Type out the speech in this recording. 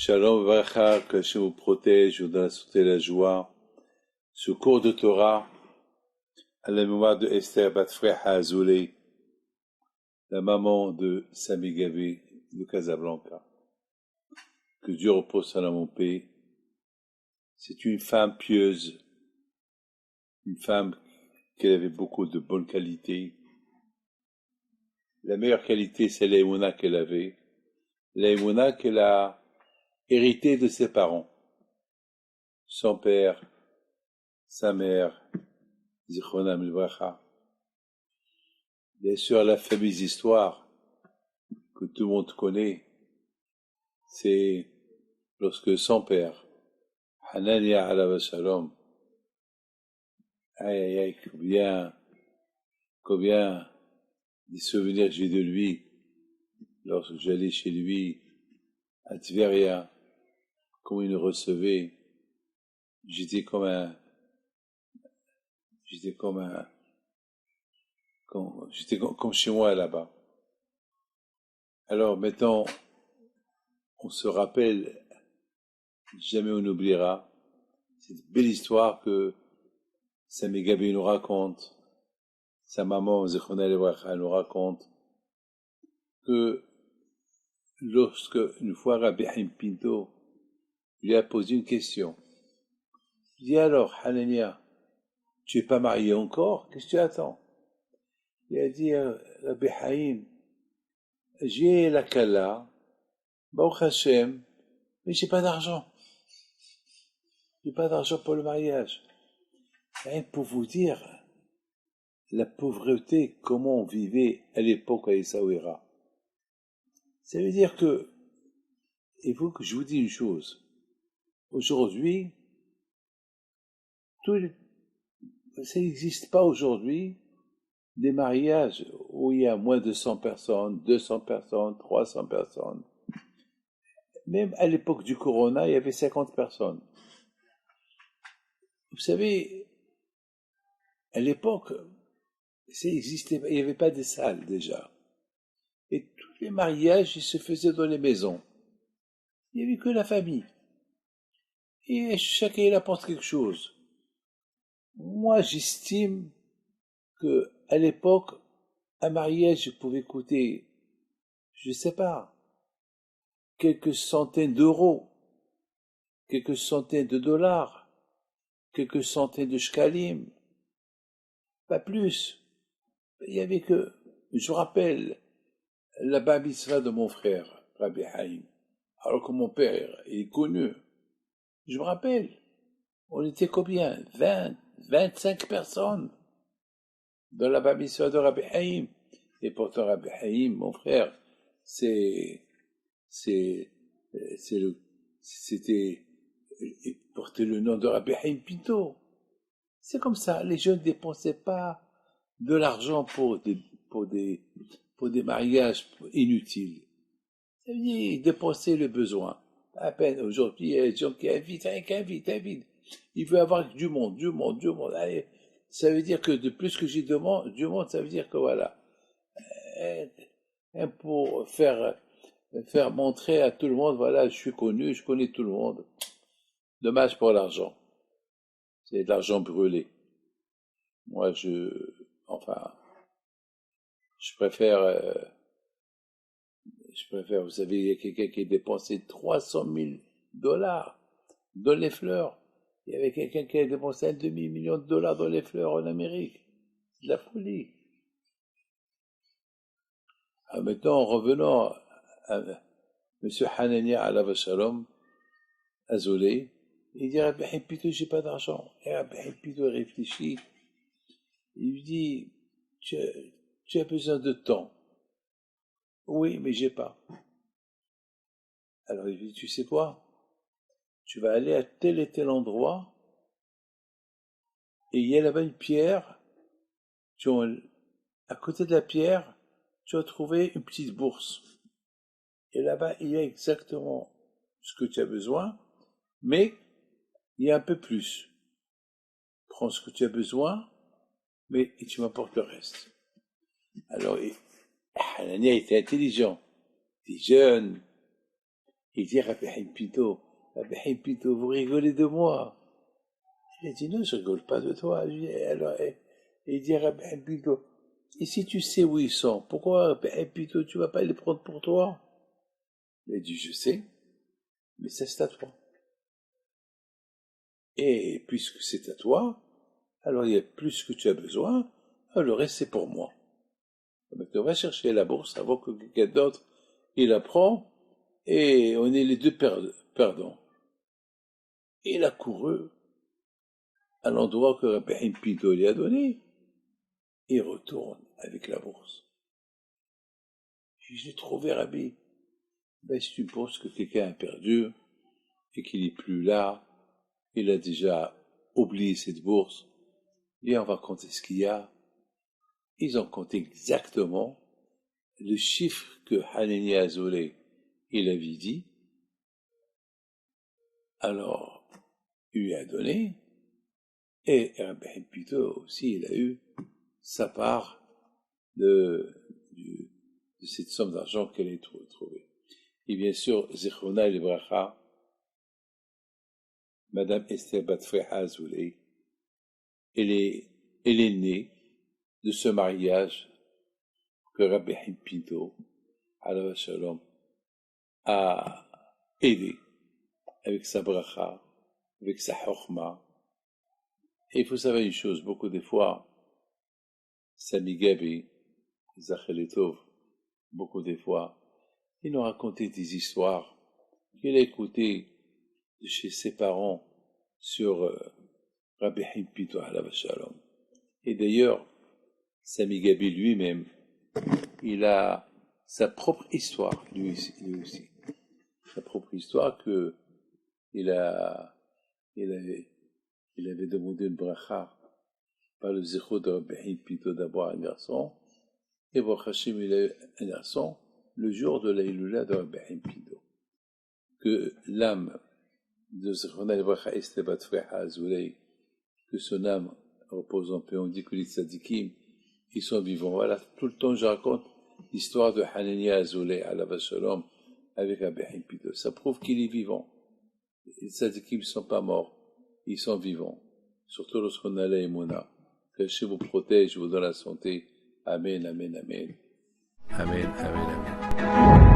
Shalom Vracha, que Hachem vous protège, vous donne la santé et la joie. Ce cours de Torah, à la mémoire de Esther Batfreha Azoulay, la maman de Sami Gavé de Casablanca. Que Dieu repose sur mon paix. C'est une femme pieuse, une femme qui avait beaucoup de bonnes qualités. La meilleure qualité, c'est l'aïmouna qu'elle avait. L'aïmouna qu'elle a hérité de ses parents. Son père, sa mère, Zichronam Livracha. Bien sûr, la fameuse histoire que tout le monde connaît, c'est lorsque son père, Hanania alav shalom, aïe aïe aïe, combien des souvenirs j'ai de lui lorsque j'allais chez lui à Tveria, comment il nous recevait. J'étais comme chez moi là-bas. Alors maintenant, on se rappelle, jamais on n'oubliera cette belle histoire que Sami Gabi nous raconte, sa maman Zichronah Livracha nous raconte, que lorsque une fois Rabbi Haim Pinto lui a posé une question, il dit alors Hanania, tu es pas marié encore, qu'est-ce que tu attends? Il a dit Rabbi Haim, j'ai la Kala, Baruch Hashem, mais j'ai pas d'argent. J'ai pas d'argent pour le mariage. Rien pour vous dire la pauvreté, comment on vivait à l'époque à Essaouira. Ça veut dire que, il faut que je vous dise une chose. Aujourd'hui, ça n'existe pas aujourd'hui des mariages où il y a moins de 100 personnes, 200 personnes, 300 personnes. Même à l'époque du Corona, il y avait 50 personnes. Vous savez, à l'époque, ça existait, il n'y avait pas de salles déjà. Et tous les mariages, ils se faisaient dans les maisons. Il n'y avait que la famille. Et chacun il apporte quelque chose. Moi, j'estime que à l'époque, un mariage pouvait coûter, je ne sais pas, quelques centaines d'euros, quelques centaines de dollars, quelques centaines de shkalim, pas plus. Il y avait que, je me rappelle, la bar mitzvah de mon frère, Rabbi Haim, alors que mon père est connu. Je me rappelle, on était combien? 20, 25 personnes dans la bar mitzvah de Rabbi Haim. Et pourtant, Rabbi Haim, mon frère, il portait le nom de Rabbi Haim Pinto. C'est comme ça, les jeunes ne dépensaient pas de l'argent pour des mariages inutiles. Ça veut dire, ils dépensaient le besoin. À peine aujourd'hui, il y a des gens qui invitent. Il veut avoir du monde. Allez, ça veut dire que de plus que j'ai du monde, ça veut dire que voilà. Pour faire montrer à tout le monde, voilà, je suis connu, je connais tout le monde. Dommage pour l'argent. C'est de l'argent brûlé. Moi, je préfère, vous savez, il y a quelqu'un qui a dépensé 300 000 dollars dans les fleurs. Il y avait quelqu'un qui a dépensé $1,5 million dans les fleurs en Amérique. C'est de la folie. Alors maintenant, revenons à M. Hanania alav shalom, Azoulay, il dit Rabbi Haim Pinto, j'ai pas d'argent. Et Rabbi Haim Pinto réfléchit. Il lui dit tu as besoin de temps. Oui, mais j'ai pas. Alors il dit tu sais quoi? Tu vas aller à tel et tel endroit et il y a là-bas une pierre. À côté de la pierre, tu vas trouver une petite bourse. Et là-bas, il y a exactement ce que tu as besoin, mais il y a un peu plus. Prends ce que tu as besoin, mais tu m'apportes le reste. Alors, Hanania était intelligent, il était jeune, Il dit, Rabbi Himpito, vous rigolez de moi. Il a dit, non, je rigole pas de toi. Alors, il dit, Rabbi Himpito, et si tu sais où ils sont, pourquoi, Rabbi Himpito, tu vas pas les prendre pour toi? Il a dit, je sais, mais ça c'est à toi. Et puisque c'est à toi, alors il y a plus que tu as besoin, alors le reste c'est pour moi. Maintenant, on va chercher la bourse avant que quelqu'un d'autre, il la prend, et on est les deux perdants. Et il a couru à l'endroit que Rabbi Himpito lui a donné, et retourne avec la bourse. J'ai trouvé Rabbi. Ben, si tu penses que quelqu'un a perdu, et qu'il n'est plus là, il a déjà oublié cette bourse, et on va compter ce qu'il y a. Ils ont compté exactement le chiffre que Hanania Azoulay, il avait dit. Alors, il lui a donné, et Rabbi Himpito aussi, il a eu sa part de cette somme d'argent qu'elle a trouvée. Et bien sûr, Zichrona Livracha, Madame Esther Batfreha Azoulay, elle est née de ce mariage que Rabbi Himpito, alav shalom, a aidé avec sa bracha, avec sa chokhma. Et il faut savoir une chose, beaucoup de fois, Sami Gabi, Zacheletov, beaucoup de fois, il nous racontait des histoires qu'il a écoutées de chez ses parents sur Rabbi Himpito, alav shalom. Et d'ailleurs, Sami Gabi lui-même, il a sa propre histoire, lui aussi. Sa propre histoire que il avait demandé une bracha par le zéro de Rabbi Himpito d'avoir un garçon, et Baruch Hashem, il a eu un garçon le jour de la Hilula de Rabbi Himpito. Que l'âme de Zechrona Livracha Esther Batfreha Azoulay, que son âme repose en paix, on dit que les tzadikim, ils sont vivants. Voilà, tout le temps je raconte l'histoire de Hanania Azoulay, alav shalom, avec Rabbi Himpito. Ça prouve qu'il est vivant. Les tzadikim ne sont pas morts, ils sont vivants. Surtout lorsqu'on a la émouna. Que Dieu vous protège, vous donne la santé. Amen, amen, amen. Amen, amen, amen.